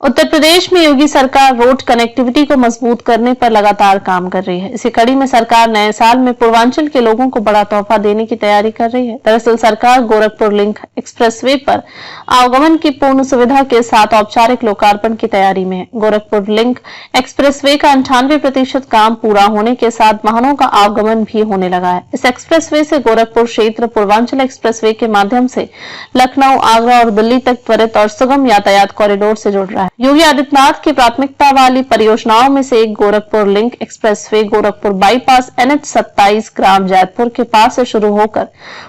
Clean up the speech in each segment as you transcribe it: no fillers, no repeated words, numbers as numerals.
उत्तर प्रदेश में योगी सरकार road connectivity को मजबूत करने पर लगातार काम कर रही है। इसी कड़ी में सरकार नए साल में पूर्वांचल के लोगों को बड़ा तोहफा देने की तैयारी कर रही है। दरअसल सरकार गोरखपुर लिंक एक्सप्रेसवे पर आवागमन की पूर्ण सुविधा के साथ औपचारिक लोकार्पण की तैयारी में है। गोरखपुर लिंक एक्सप्रेसवे का 98% काम पूरा होने के साथ वाहनों का आवागमन भी होने लगा है। इस एक्सप्रेसवे से गोरखपुर क्षेत्र पूर्वांचल एक्सप्रेसवे के माध्यम से लखनऊ, आगरा और दिल्ली तक त्वरित और सुगम यातायात कॉरिडोर से जुड़ रहा है। योगी आदित्यनाथ की प्राथमिकता वाली परियोजनाओं में से एक Gorakhpur link expressway Gorakhpur bypass NH27 ग्राम जैतपुर के पास से शुरू होकर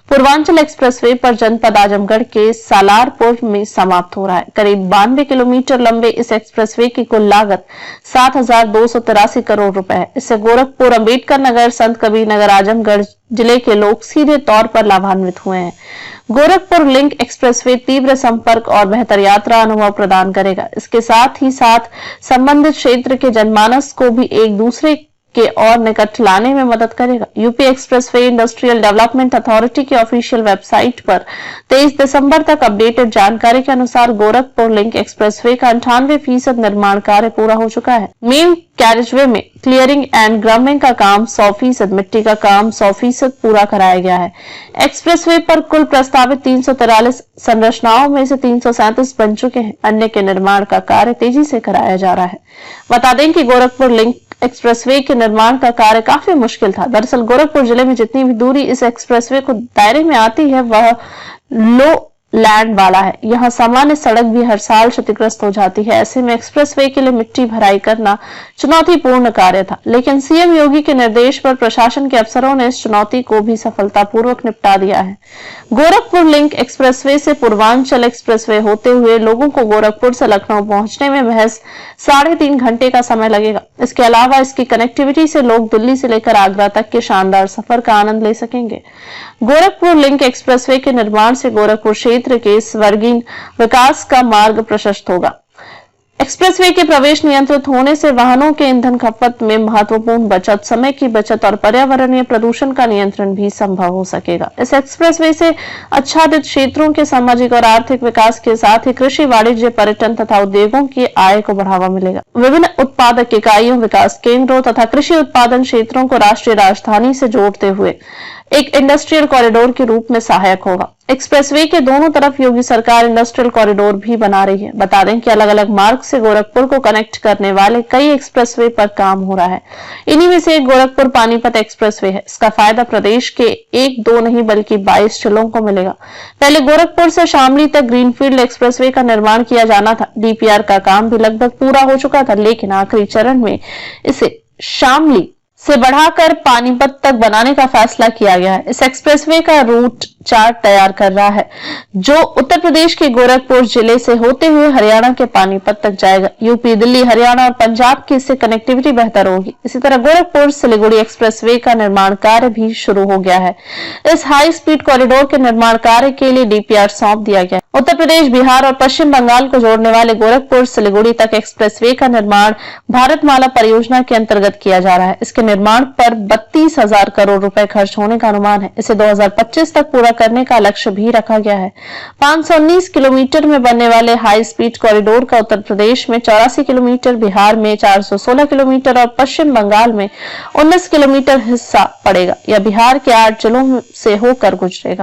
पूर्वांचल एक्सप्रेसवे पर जनपद आजमगढ़ के सालारपुर में समाप्त हो रहा है। करीब 92 किलोमीटर लंबे इस एक्सप्रेसवे की कुल लागत 7,283 करोड़ रुपए है। इससे गोरखपुर, अंबेडकर नगर, संत कबीर नगर, आजमगढ़ जिले के लोग सीधे तौर पर लाभान्वित हुए हैं। गोरखपुर लिंक एक्सप्रेसवे तीव्र संपर्क और बेहतर यात्रा अनुभव प्रदान करेगा। इसके साथ ही साथ संबंधित क्षेत्र के जनमानस को भी एक दूसरे के और निकट लाने में मदद करेगा। UP expressway industrial development authority की ऑफिशियल वेबसाइट पर 23 दिसंबर तक अपडेटेड जानकारी के अनुसार गोरखपुर लिंक एक्सप्रेसवे का 98% निर्माण कार्य पूरा हो चुका है। मेन कैरेजवे में क्लियरिंग एंड ग्रमिंग का काम 100%, मिट्टी का काम 100% पूरा कराया गया है। एक्सप्रेसवे पर कुल प्रस्तावित 343 संरचनाओं में से 337 बन चुके हैं। अन्य के निर्माण का कार्य तेजी से कराया जा रहा है। बता दें कि गोरखपुर लिंक एक्सप्रेसवे के निर्माण का कार्य काफी मुश्किल था। दरअसल गोरखपुर जिले में जितनी भी दूरी इस एक्सप्रेसवे को दायरे में आती है वह लो लैंड वाला है। यहाँ सामान्य सड़क भी हर साल क्षतिग्रस्त हो जाती है। ऐसे में एक्सप्रेसवे के लिए मिट्टी भराई करना चुनौतीपूर्ण कार्य था, लेकिन सीएम योगी के निर्देश पर प्रशासन के अफसरों ने इस चुनौती को भी सफलतापूर्वक निपटा दिया है। गोरखपुर लिंक एक्सप्रेसवे से पूर्वांचल एक्सप्रेसवे होते हुए लोगों को गोरखपुर से लखनऊ पहुंचने में महज 3.5 घंटे का समय लगेगा। इसके अलावा इसकी कनेक्टिविटी से लोग दिल्ली से लेकर आगरा तक के शानदार सफर का आनंद ले सकेंगे। गोरखपुर लिंक एक्सप्रेसवे के निर्माण से गोरखपुर क्षेत्र के स्वर्गीय विकास का मार्ग प्रशस्त होगा। एक्सप्रेसवे के प्रवेश नियंत्रित होने से वाहनों के ईंधन खपत में महत्वपूर्ण बचत, समय की बचत और पर्यावरणीय प्रदूषण का नियंत्रण भी संभव हो सकेगा। इस एक्सप्रेसवे से आच्छादित क्षेत्रों के सामाजिक और आर्थिक विकास के साथ ही कृषि, वाणिज्य, पर्यटन तथा उद्योगों की आय को बढ़ावा मिलेगा। विभिन्न उत्पादक इकाइयों, विकास केंद्रों तथा कृषि उत्पादन क्षेत्रों को राष्ट्रीय राजधानी से जोड़ते हुए एक इंडस्ट्रियल कॉरिडोर के रूप में सहायक होगा। एक्सप्रेसवे के दोनों तरफ योगी सरकार इंडस्ट्रियल कॉरिडोर भी बना रही है। बता दें कि अलग अलग मार्ग से गोरखपुर को कनेक्ट करने वाले कई एक्सप्रेसवे पर काम हो रहा है। इन्हीं में से एक गोरखपुर पानीपत एक्सप्रेसवे है। इसका फायदा प्रदेश के 1-2 नहीं बल्कि 22 जिलों को मिलेगा। पहले गोरखपुर से शामली तक ग्रीनफील्ड एक्सप्रेसवे का निर्माण किया जाना था। DPR का काम भी लगभग पूरा हो चुका था, लेकिन आखिरी चरण में इसे शामली से बढ़ाकर पानीपत तक बनाने का फैसला किया गया है। इस एक्सप्रेसवे का रूट चार्ट तैयार कर रहा है, जो उत्तर प्रदेश के गोरखपुर जिले से होते हुए हरियाणा के पानीपत तक जाएगा। यूपी, दिल्ली, हरियाणा और पंजाब की इससे कनेक्टिविटी बेहतर होगी। इसी तरह गोरखपुर सिलीगुड़ी एक्सप्रेसवे का निर्माण कार्य भी शुरू हो गया है। इस हाई स्पीड कॉरिडोर के निर्माण कार्य के लिए DPR सौंप दिया गया। उत्तर प्रदेश, बिहार और पश्चिम बंगाल को जोड़ने वाले गोरखपुर सिलीगुड़ी तक एक्सप्रेसवे का निर्माण भारतमाला परियोजना के अंतर्गत किया जा रहा है। इसके निर्माण पर 32,000 करोड़ रुपए खर्च होने का अनुमान है। इसे 2025 तक पूरा करने का लक्ष्य भी रखा गया है। 519 किलोमीटर में बनने वाले हाई स्पीड कॉरिडोर का उत्तर प्रदेश में 84 किलोमीटर, बिहार में 416 किलोमीटर और पश्चिम बंगाल में 19 किलोमीटर हिस्सा पड़ेगा। यह बिहार के 8 जिलों से होकर गुजरेगा।